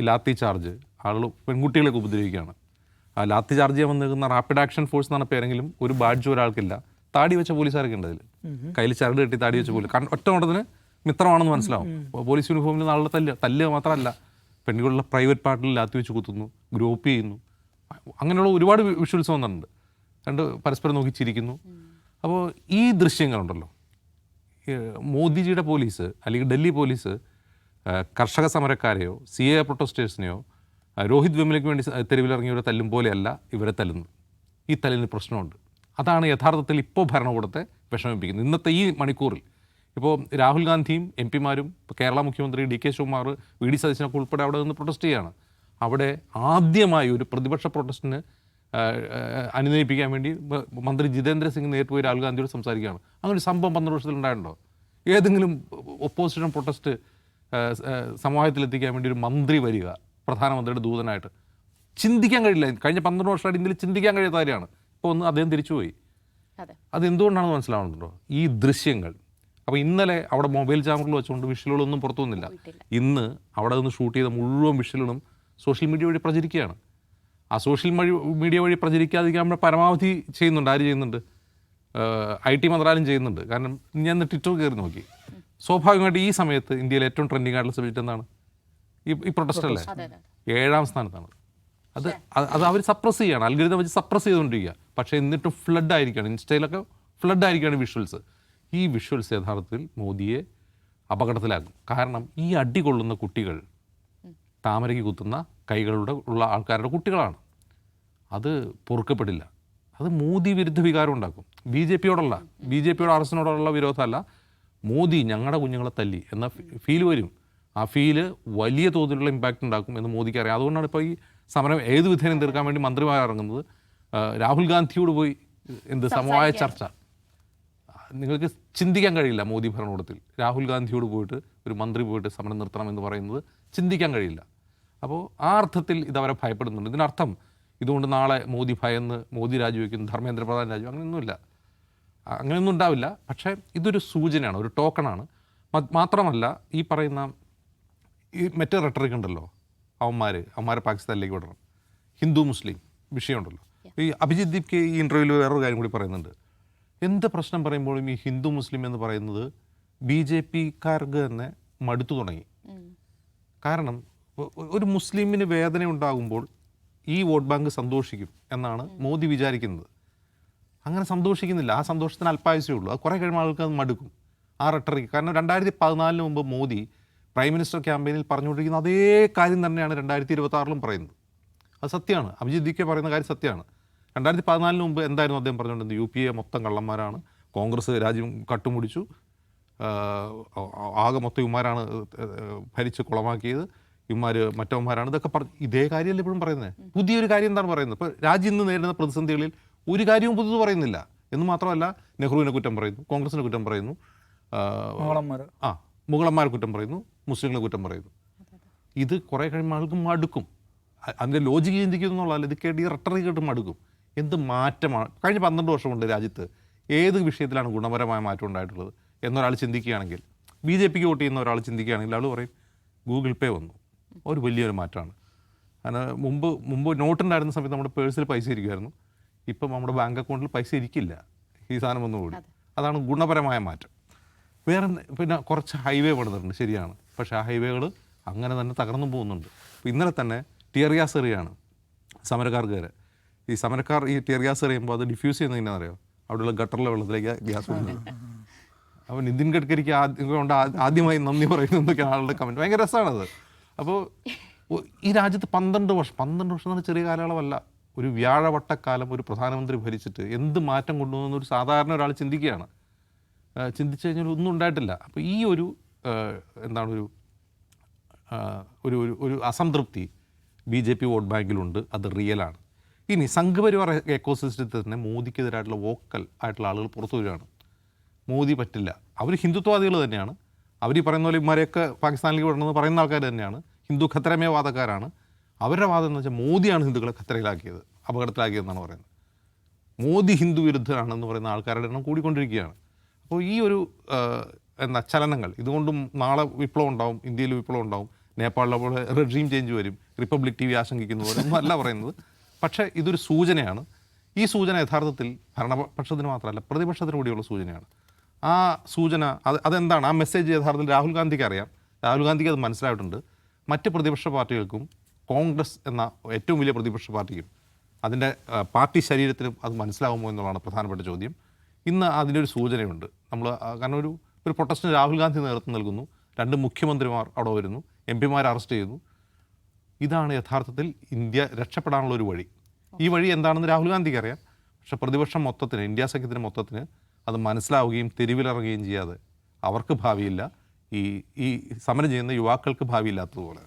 Lathi charge, ആളുകൾ പെൺകുട്ടികളെയൊക്കെ ഉപദ്രവിക്കുകയാണ്. ആ lathi charge ചെയ്യാൻ വന്നിരിക്കുന്ന റാപ്പിഡ് ആക്ഷൻ ഫോഴ്സ് എന്നാണ് പേരെങ്കിലും ഒരു ബാഡ്ജ് ഒരാൾക്കില്ല. താടി വെച്ച പോലീസുകാരൊക്കെ ഉണ്ട് അതിൽ, കയ്യിൽ ചരട് കെട്ടി താടി വെച്ച പോലും ഒറ്റ ഓട്ടത്തിന് മിത്രമാണെന്ന് മനസ്സിലാവും. പോലീസ് യൂണിഫോമിൽ ആളുടെ തല്ല് മാത്രമല്ല, പെൺകുട്ടികളുടെ പ്രൈവറ്റ് പാർട്ടിൽ ലാത്തി വെച്ച് കുത്തുന്നു, ഗ്രൂപ്പ് ചെയ്യുന്നു. അങ്ങനെയുള്ള ഒരുപാട് വിഷ്വൽസ് വന്നിട്ടുണ്ട്. പരസ്പരം നോക്കി ചിരിക്കുന്നു. അപ്പോൾ ഈ ദൃശ്യങ്ങളുണ്ടല്ലോ, മോദിജിയുടെ പോലീസ് അല്ലെങ്കിൽ ഡൽഹി പോലീസ് കർഷക സമരക്കാരെയോ CAA പ്രൊട്ടസ്റ്റേഴ്സിനെയോ രോഹിത് വെമുലയ്ക്ക് വേണ്ടി തെരുവിലിറങ്ങിയവരെ തല്ലും പോലെയല്ല ഇവരെ തല്ലുന്നത്. ഈ തല്ലിന് പ്രശ്നമുണ്ട്. അതാണ് യഥാർത്ഥത്തിൽ ഇപ്പോൾ ഭരണകൂടത്തെ വിഷമിപ്പിക്കുന്നത്. ഇന്നത്തെ ഈ മണിക്കൂറിൽ ഇപ്പോൾ രാഹുൽ ഗാന്ധിയും MP മാരും കേരള മുഖ്യമന്ത്രി DK ശിവകുമാർ, VD സതീശനൊക്കെ ഉൾപ്പെടെ അവിടെ നിന്ന് പ്രൊട്ടസ്റ്റ് ചെയ്യുകയാണ്. അവിടെ ആദ്യമായി ഒരു പ്രതിപക്ഷ പ്രൊട്ടസ്റ്റിന് അനുനയിപ്പിക്കാൻ വേണ്ടി മന്ത്രി ജിതേന്ദ്ര സിംഗ് നേരിട്ട് പോയി രാഹുൽ ഗാന്ധിയോട് സംസാരിക്കുകയാണ്. അങ്ങനെ ഒരു സംഭവം 12 വർഷത്തിൽ ഉണ്ടായിട്ടുണ്ടോ? ഏതെങ്കിലും ഒപ്പോസിഷൻ പ്രൊട്ടസ്റ്റ് സമവായത്തിലെത്തിക്കാൻ വേണ്ടി ഒരു മന്ത്രി വരിക പ്രധാനമന്ത്രിയുടെ ദൂതനായിട്ട്? ചിന്തിക്കാൻ കഴിയില്ല. കഴിഞ്ഞ 12 വർഷമായിട്ട് ഇന്ത്യയിൽ ചിന്തിക്കാൻ കഴിയാത്ത കാര്യമാണ്. ഇപ്പോൾ ഒന്ന് അദ്ദേഹം തിരിച്ചുപോയി. അതെന്തുകൊണ്ടാണെന്ന് മനസ്സിലാവുന്നുണ്ടോ? ഈ ദൃശ്യങ്ങൾ. അപ്പോൾ ഇന്നലെ അവിടെ മൊബൈൽ ക്യാമറകൾ വെച്ചുകൊണ്ട് വിഷ്വലുകളൊന്നും പുറത്തു വന്നില്ല. ഇന്ന് അവിടെ നിന്ന് ഷൂട്ട് ചെയ്ത മുഴുവൻ വിഷ്വലുകളും സോഷ്യൽ മീഡിയ വഴി പ്രചരിക്കുകയാണ്. ആ സോഷ്യൽ മീഡിയ വഴി പ്രചരിക്കാതിരിക്കാൻ നമ്മൾ പരമാവധി ചെയ്യുന്നുണ്ട്. ആര് ചെയ്യുന്നുണ്ട്? IT മന്ത്രാലയം ചെയ്യുന്നുണ്ട്. കാരണം ഞാൻ ട്വിറ്റർ കയറി നോക്കി, സ്വാഭാവികമായിട്ട് ഈ സമയത്ത് ഇന്ത്യയിൽ ഏറ്റവും ട്രെൻഡിങ് ആയിട്ടുള്ള സബ്ജക്റ്റ് എന്താണ്? ഈ പ്രൊട്ടസ്റ്റ് അല്ലേ? 7ാം സ്ഥാനത്താണ്. അത് അവർ സപ്രസ് ചെയ്യുകയാണ്, അൽഗോരിതം വെച്ച് സപ്രസ് ചെയ്തുകൊണ്ടിരിക്കുക. പക്ഷേ എന്നിട്ടും ഫ്ലഡ് ആയിരിക്കുകയാണ്, ഇൻസ്റ്റയിലൊക്കെ ഫ്ലഡ് ആയിരിക്കുകയാണ് വിഷ്വൽസ്. ഈ വിഷ്വൽസ് യഥാർത്ഥത്തിൽ മോദിയെ അപകടത്തിലാക്കും. കാരണം ഈ അടി കൊള്ളുന്ന കുട്ടികൾ താമരയ്ക്ക് കുത്തുന്ന കൈകളുടെ ഉള്ള ആൾക്കാരുടെ കുട്ടികളാണ്. അത് പൊറുക്കപ്പെടില്ല. അത് മോദി വിരുദ്ധ വികാരം ഉണ്ടാക്കും. BJPയോടല്ല, BJPയോട് RSനോടുള്ള വിരോധമല്ല, മോദി ഞങ്ങളുടെ കുഞ്ഞുങ്ങളെ തല്ലി എന്ന ഫീൽ വരും. ആ ഫീല് വലിയ തോതിലുള്ള ഇമ്പാക്റ്റ് ഉണ്ടാക്കും എന്ന് മോദിക്ക് അറിയാം. അതുകൊണ്ടാണ് ഇപ്പോൾ ഈ സമരം ഏത് വിധേനം തീർക്കാൻ വേണ്ടി മന്ത്രിമാർ ഇറങ്ങുന്നത്. രാഹുൽ ഗാന്ധിയോട് പോയി സമവായ ചർച്ച. നിങ്ങൾക്ക് ചിന്തിക്കാൻ കഴിയില്ല മോദി ഭരണകൂടത്തിൽ രാഹുൽ ഗാന്ധിയോട് പോയിട്ട് ഒരു മന്ത്രി പോയിട്ട് സമരം നിർത്തണം എന്ന് പറയുന്നത് ചിന്തിക്കാൻ കഴിയില്ല. അപ്പോൾ ആ അർത്ഥത്തിൽ ഇതവരെ ഭയപ്പെടുന്നുണ്ട്. ഇതിനർത്ഥം ഇതുകൊണ്ട് നാളെ മോദി ഭയന്ന് മോദി രാജിവെക്കുന്നു, ധർമ്മേന്ദ്ര പ്രധാൻ രാജി, അങ്ങനെയൊന്നുമില്ല. അങ്ങനെയൊന്നും ഉണ്ടാവില്ല. പക്ഷേ ഇതൊരു സൂചനയാണ്, ഒരു ടോക്കണാണ്. മാത്രമല്ല ഈ പറയുന്ന ഈ മറ്റേ റെട്ടറിക് ഉണ്ടല്ലോ, അവന്മാരെ പാകിസ്ഥാനിലേക്ക് വിടണം, ഹിന്ദു മുസ്ലിം വിഷയമുണ്ടല്ലോ. ഈ അഭിജിത് ദീപ്ക്ക് ഈ ഇൻ്റർവ്യൂവിൽ വേറൊരു കാര്യം കൂടി പറയുന്നുണ്ട്. എന്ത് പ്രശ്നം പറയുമ്പോഴും ഈ ഹിന്ദു മുസ്ലിം എന്ന് പറയുന്നത് BJPക്കാർക്ക് തന്നെ മടുത്തു തുടങ്ങി. കാരണം ഒരു മുസ്ലിമിന് വേദന ഉണ്ടാകുമ്പോൾ ഈ വോട്ട് ബാങ്ക് സന്തോഷിക്കും എന്നാണ് മോദി വിചാരിക്കുന്നത്. അങ്ങനെ സന്തോഷിക്കുന്നില്ല. ആ സന്തോഷത്തിന് അല്പായുസേ ഉള്ളൂ. അത് കുറേ കഴിയുമ്പോൾ ആൾക്ക് അത് മടുക്കും ആ റെട്ടറിക്ക്. കാരണം 2014 മുമ്പ് മോദി പ്രൈം മിനിസ്റ്റർ ക്യാമ്പയിനിൽ പറഞ്ഞുകൊണ്ടിരിക്കുന്ന അതേ കാര്യം തന്നെയാണ് 2026 പറയുന്നത്. അത് സത്യമാണ്. അഭിജിത് ദീപ്ക്കെ പറയുന്ന കാര്യം സത്യമാണ്. 2014 മുമ്പ് എന്തായിരുന്നു അദ്ദേഹം പറഞ്ഞുകൊണ്ടിരുന്നത്? UPA മൊത്തം കള്ളന്മാരാണ്, കോൺഗ്രസ് രാജ്യം കട്ടുമുടിച്ചു, ആകെ മൊത്തം ഇവന്മാരാണ് ഭരിച്ച് കുളമാക്കിയത്, ഇവന്മാർ മറ്റവന്മാരാണ്, ഇതൊക്കെ ഇതേ കാര്യമല്ല ഇപ്പോഴും പറയുന്നത്. പുതിയൊരു കാര്യം എന്താണ് പറയുന്നത്? ഇപ്പോൾ രാജ്യം ഇന്ന് നേരിടുന്ന പ്രതിസന്ധികളിൽ ഒരു കാര്യവും പുതുത് പറയുന്നില്ല എന്ന് മാത്രമല്ല, നെഹ്റുവിനെ കുറ്റം പറയുന്നു, കോൺഗ്രസിനെ കുറ്റം പറയുന്നു, മുഗളന്മാരെ കുറ്റം പറയുന്നു, മുസ്ലിങ്ങളെ കുറ്റം പറയുന്നു. ഇത് കുറേ കഴിയുമ്പോൾ ആൾക്ക് മടുക്കും. അതിൻ്റെ ലോജിക്ക് ചിന്തിക്കുന്നു എന്നുള്ളതല്ല, ഇത് കേട്ട് ഈ റെട്ടറിക് കേട്ട് മടുക്കും. എന്ത് മാറ്റമാണ് കഴിഞ്ഞ 12 വർഷം കൊണ്ട് രാജ്യത്ത് ഏത് വിഷയത്തിലാണ് ഗുണപരമായ മാറ്റം ഉണ്ടായിട്ടുള്ളത് എന്നൊരാൾ ചിന്തിക്കുകയാണെങ്കിൽ, BJPക്ക് വോട്ട് ചെയ്യുന്ന ഒരാൾ ചിന്തിക്കുകയാണെങ്കിൽ ആൾ പറയും ഗൂഗിൾ പേ വന്നു, ഒരു വലിയൊരു മാറ്റമാണ്. കാരണം മുമ്പ് നോട്ടുണ്ടായിരുന്ന സമയത്ത് നമ്മുടെ പേഴ്സിൽ പൈസ ഇരിക്കുമായിരുന്നു, ഇപ്പം നമ്മുടെ ബാങ്ക് അക്കൗണ്ടിൽ പൈസ ഇരിക്കില്ല, ഈ സാധനം ഒന്നുകൂടി. അതാണ് ഗുണപരമായ മാറ്റം. വേറെ പിന്നെ കുറച്ച് ഹൈവേ പണിതിട്ടുണ്ട്, ശരിയാണ്. പക്ഷേ ആ ഹൈവേകൾ അങ്ങനെ തന്നെ തകർന്നു പോകുന്നുണ്ട്. ഇപ്പോൾ ഇന്നലെ തന്നെ ടിയർ ഗ്യാസ് എറിയാണ് സമരക്കാർക്ക് വരെ. ഈ സമരക്കാർ ഈ ടിയർ ഗ്യാസ് എറിയുമ്പോൾ അത് ഡിഫ്യൂസ് ചെയ്യുന്നത് എങ്ങനെയാണെന്ന് അറിയാം? അവിടെയുള്ള ഗട്ടറിലെ വെള്ളത്തിലേക്ക് ഗ്യാസ് പോകുന്നത്. അപ്പോൾ നിതിൻ ഗഡ്കരിക്ക് ആദ്യമായി നന്ദി പറയുന്നത് എന്തൊക്കെയാണ് ആളുടെ കമൻറ്റ്. ഭയങ്കര രസമാണത്. അപ്പോൾ ഈ രാജ്യത്ത് 12 വർഷം എന്ന് പറഞ്ഞാൽ ചെറിയ കാലയളവല്ല. ഒരു വ്യാഴവട്ടക്കാലം ഒരു പ്രധാനമന്ത്രി ഭരിച്ചിട്ട് എന്ത് മാറ്റം കൊണ്ടുവന്നൊരു സാധാരണ ഒരാൾ ചിന്തിക്കുകയാണ്. ചിന്തിച്ചു കഴിഞ്ഞാൽ ഒന്നും ഉണ്ടായിട്ടില്ല. അപ്പോൾ ഈ ഒരു ഒരു അസംതൃപ്തി BJP വോട്ട് ബാങ്കിലുണ്ട്. അത് റിയലാണ്. ഇനി സംഘപരിവാർ എക്കോസിസ്റ്റത്തിൽ തന്നെ മോദിക്കെതിരായിട്ടുള്ള വോക്കൽ ആയിട്ടുള്ള ആളുകൾ പുറത്തു വരികയാണ്. മോദി പറ്റില്ല, അവർ ഹിന്ദുത്വവാദികൾ തന്നെയാണ്, അവർ ഈ പറയുന്ന പോലെ ഇവരെയൊക്കെ പാകിസ്ഥാനിലേക്ക് വിടണമെന്ന് പറയുന്ന ആൾക്കാർ തന്നെയാണ്, ഹിന്ദു ഖത്തരമേ വാദക്കാരാണ്. അവരുടെ വാദം എന്ന് വെച്ചാൽ മോദിയാണ് ഹിന്ദുക്കളെ ഖത്തരയിലാക്കിയത്, അപകടത്തിലാക്കിയതെന്നാണ് പറയുന്നത്. മോദി ഹിന്ദു വിരുദ്ധരാണെന്ന് പറയുന്ന ആൾക്കാരുടെ എണ്ണം കൂടിക്കൊണ്ടിരിക്കുകയാണ്. അപ്പോൾ ഈ ഒരു ചലനങ്ങൾ ഇതുകൊണ്ടും നാളെ വിപ്ലവം ഉണ്ടാവും, ഇന്ത്യയിൽ വിപ്ലവം ഉണ്ടാവും, നേപ്പാളിലെ പോലെ റെജീം ചേഞ്ച് വരും, റിപ്പബ്ലിക് TV ആശങ്കിക്കുന്ന പോലെ ഒന്നും അല്ല പറയുന്നത്. പക്ഷേ ഇതൊരു സൂചനയാണ്. ഈ സൂചന യഥാർത്ഥത്തിൽ ഭരണപക്ഷത്തിന് മാത്രമല്ല പ്രതിപക്ഷത്തിന് കൂടിയുള്ള സൂചനയാണ്. ആ സൂചന അതെന്താണ്? ആ മെസ്സേജ് യഥാർത്ഥത്തിൽ രാഹുൽ ഗാന്ധിക്ക് അറിയാം, രാഹുൽ ഗാന്ധിക്ക് അത് മനസ്സിലായിട്ടുണ്ട്. മറ്റ് പ്രതിപക്ഷ പാർട്ടികൾക്കും കോൺഗ്രസ് എന്ന ഏറ്റവും വലിയ പ്രതിപക്ഷ പാർട്ടിക്കും അതിൻ്റെ പാർട്ടി ശരീരത്തിലും അത് മനസ്സിലാകുമോ എന്നുള്ളതാണ് പ്രധാനപ്പെട്ട ചോദ്യം. ഇന്ന് അതിൻ്റെ ഒരു സൂചനയുണ്ട്. നമ്മൾ കാരണം ഒരു പ്രൊട്ടസ്റ്റിന് രാഹുൽ ഗാന്ധി നേതൃത്വം നൽകുന്നു, 2 മുഖ്യമന്ത്രിമാർ അവിടെ വരുന്നു, MP-മാരെ അറസ്റ്റ് ചെയ്യുന്നു. ഇതാണ് യഥാർത്ഥത്തിൽ ഇന്ത്യ രക്ഷപ്പെടാനുള്ള ഒരു വഴി. ഈ വഴി എന്താണെന്ന് രാഹുൽ ഗാന്ധിക്ക് അറിയാം. പക്ഷേ പ്രതിപക്ഷം മൊത്തത്തിന്, ഇന്ത്യ സഖ്യത്തിന് മൊത്തത്തിന് അത് മനസ്സിലാവുകയും തെരുവിലിറങ്ങുകയും ചെയ്യാതെ അവർക്ക് ഭാവിയില്ല. ഈ സമരം ചെയ്യുന്ന യുവാക്കൾക്ക് ഭാവിയില്ലാത്തതുപോലെ.